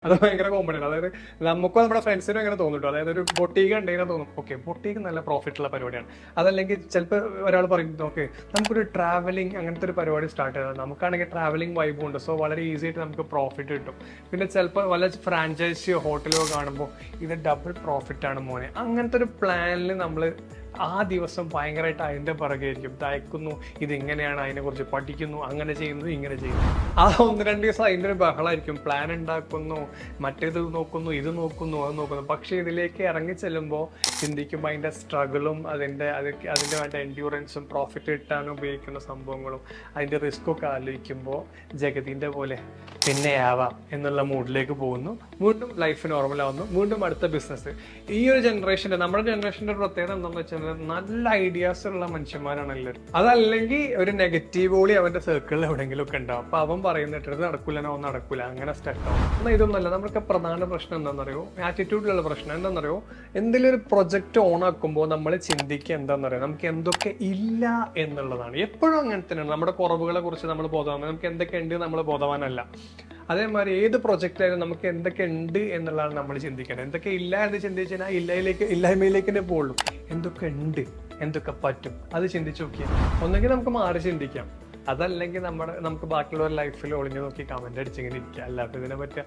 അത് ഭയങ്കര കോമഡി ആണ്. അതായത് നമുക്കും നമ്മുടെ ഫ്രണ്ട്സിനും അങ്ങനെ തോന്നിട്ടു. അതായത് ഒരു ബൊട്ടീക്ക് ഉണ്ടെങ്കിൽ തോന്നും ഓക്കെ ബൊട്ടീക്ക് നല്ല പ്രോഫിറ്റ് ഉള്ള പരിപാടിയാണ്. അതല്ലെങ്കിൽ ചിലപ്പോൾ ഒരാൾ പറയും ഓക്കെ നമുക്കൊരു ട്രാവലിംഗ് അങ്ങനത്തെ ഒരു പരിപാടി സ്റ്റാർട്ട് ചെയ്താൽ നമുക്കാണെങ്കിൽ ട്രാവലിംഗ് വൈബും ഉണ്ട്. സോ വളരെ ഈസി ആയിട്ട് നമുക്ക് പ്രോഫിറ്റ് കിട്ടും. പിന്നെ ചിലപ്പോൾ വല്ല ഫ്രാഞ്ചൈസിയോ ഹോട്ടലോ കാണുമ്പോൾ ഇത് ഡബിൾ പ്രോഫിറ്റ് ആണ് മോനെ. അങ്ങനത്തെ ഒരു പ്ലാനിൽ നമ്മൾ ആ ദിവസം ഭയങ്കരമായിട്ട് അതിൻ്റെ പിറകെയായിരിക്കും. തയ്ക്കുന്നു, ഇതെങ്ങനെയാണ്, അതിനെക്കുറിച്ച് പഠിക്കുന്നു, അങ്ങനെ ചെയ്യുന്നു, ഇങ്ങനെ ചെയ്യുന്നു. ആ 1-2 ദിവസം അതിൻ്റെ ഒരു ബഹളമായിരിക്കും. പ്ലാൻ ഉണ്ടാക്കുന്നു, മറ്റേത് നോക്കുന്നു, ഇത് നോക്കുന്നു, അത് നോക്കുന്നു. പക്ഷേ ഇതിലേക്ക് ഇറങ്ങി ചെല്ലുമ്പോൾ ചിന്തിക്കുമ്പോൾ അതിൻ്റെ സ്ട്രഗിളും അതിൻ്റെ വേണ്ട എൻഡ്യൂറൻസും പ്രോഫിറ്റ് കിട്ടാൻ ഉപയോഗിക്കുന്ന സംഭവങ്ങളും അതിൻ്റെ റിസ്ക്കൊക്കെ ആലോചിക്കുമ്പോൾ ജഗതിൻ്റെ പോലെ പിന്നെ ആവാം എന്നുള്ള മൂഡിലേക്ക് പോകുന്നു. വീണ്ടും ലൈഫ് നോർമലാവുന്നു, വീണ്ടും അടുത്ത ബിസിനസ്. ഈ ഒരു ജനറേഷൻ്റെ നമ്മുടെ ജനറേഷൻ്റെ ഒരു പ്രത്യേകത എന്താണെന്ന് വെച്ചാൽ നല്ല ഐഡിയാസ് ഉള്ള മനുഷ്യന്മാരാണ് എല്ലാവരും. അതല്ലെങ്കിൽ ഒരു നെഗറ്റീവ് ഓളി അവന്റെ സർക്കിളിൽ എവിടെയെങ്കിലും ഒക്കെ ഉണ്ടാവും. അപ്പൊ അവൻ പറയുന്നിട്ട് നടക്കൂലനോ നടക്കൂല, അങ്ങനെ സ്റ്റക്ക് ആവും. എന്നാൽ ഇതൊന്നല്ല. നമുക്ക് പ്രധാന പ്രശ്നം എന്താണെന്നറിയോ, ആറ്റിറ്റ്യൂഡിലുള്ള പ്രശ്നം എന്താണെന്നറിയോ, എന്തെങ്കിലും ഒരു പ്രൊജക്ട് ഓൺ ആക്കുമ്പോൾ നമ്മൾ ചിന്തിക്കുക എന്താണെന്നറിയോ, നമുക്ക് എന്തൊക്കെ ഇല്ല എന്നുള്ളതാണ്. എപ്പോഴും അങ്ങനെ തന്നെയാണ്. നമ്മുടെ കുറവുകളെ കുറിച്ച് നമ്മൾ ബോധവാൻ, നമുക്ക് എന്തൊക്കെ ഉണ്ട് നമ്മൾ ബോധവാനല്ല. അതേമാതിരി ഏത് പ്രൊജക്റ്റ് ആയാലും നമുക്ക് എന്തൊക്കെ ഉണ്ട് എന്നുള്ളതാണ് നമ്മൾ ചിന്തിക്കേണ്ടത്. എന്തൊക്കെ ഇല്ല എന്ന് ചിന്തിച്ചു കഴിഞ്ഞാൽ ഇല്ലായ്മയിലേക്ക് തന്നെ പോകുള്ളൂ. എന്തൊക്കെ ഉണ്ട്, എന്തൊക്കെ പറ്റും, അത് ചിന്തിച്ചു നോക്കിയാൽ ഒന്നെങ്കിൽ നമുക്ക് മാറി ചിന്തിക്കാം. അതല്ലെങ്കിൽ നമുക്ക് ബാക്കിയുള്ള ലൈഫിൽ ഒളിഞ്ഞു നോക്കി കമന്റ് അടിച്ചിങ്ങനെ ഇരിക്കുക. അല്ലാത്ത ഇതിനെ പറ്റുക